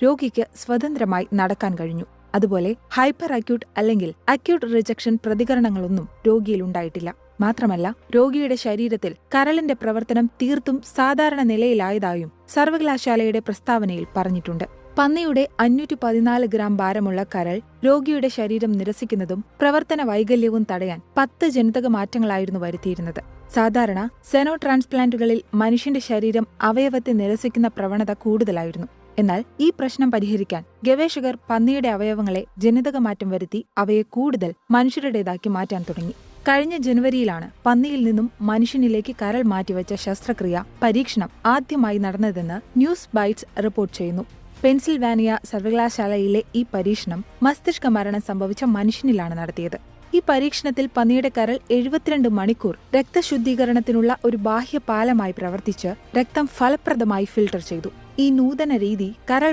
രോഗിക്ക് സ്വതന്ത്രമായി നടക്കാൻ കഴിഞ്ഞു. അതുപോലെ ഹൈപ്പർ അക്യൂട്ട് അല്ലെങ്കിൽ അക്യൂട്ട് റിജക്ഷൻ പ്രതികരണങ്ങളൊന്നും രോഗിയിൽ ഉണ്ടായിട്ടില്ല. മാത്രമല്ല, രോഗിയുടെ ശരീരത്തിൽ കരളിന്റെ പ്രവർത്തനം തീർത്തും സാധാരണ നിലയിലായതായും സർവകലാശാലയുടെ പ്രസ്താവനയിൽ പറഞ്ഞിട്ടുണ്ട്. പന്നിയുടെ 514 ഗ്രാം ഭാരമുള്ള കരൾ രോഗിയുടെ ശരീരം നിരസിക്കുന്നതും പ്രവർത്തന വൈകല്യവും തടയാൻ 10 ജനിതക മാറ്റങ്ങളായിരുന്നു വരുത്തിയിരുന്നത്. സാധാരണ സെനോ ട്രാൻസ്പ്ലാന്റുകളിൽ മനുഷ്യന്റെ ശരീരം അവയവത്തെ നിരസിക്കുന്ന പ്രവണത കൂടുതലായിരുന്നു. എന്നാൽ ഈ പ്രശ്നം പരിഹരിക്കാൻ ഗവേഷകർ പന്നിയുടെ അവയവങ്ങളെ ജനിതക മാറ്റം വരുത്തി അവയെ കൂടുതൽ മനുഷ്യരുടേതാക്കി മാറ്റാൻ തുടങ്ങി. കഴിഞ്ഞ ജനുവരിയിലാണ് പന്നിയിൽ നിന്നും മനുഷ്യനിലേക്ക് കരൾ മാറ്റിവെച്ച ശസ്ത്രക്രിയ പരീക്ഷണം ആദ്യമായി നടന്നതെന്ന് ന്യൂസ് ബൈറ്റ്സ് റിപ്പോർട്ട് ചെയ്യുന്നു. പെൻസിൽവാനിയ സർവകലാശാലയിലെ ഈ പരീക്ഷണം മസ്തിഷ്ക മരണം സംഭവിച്ച മനുഷ്യനിലാണ് നടത്തിയത്. ഈ പരീക്ഷണത്തിൽ പന്നിയുടെ കരൾ 72 മണിക്കൂർ രക്തശുദ്ധീകരണത്തിനുള്ള ഒരു ബാഹ്യ പാലമായി പ്രവർത്തിച്ച് രക്തം ഫലപ്രദമായി ഫിൽട്ടർ ചെയ്തു. ഈ നൂതന രീതി കരൾ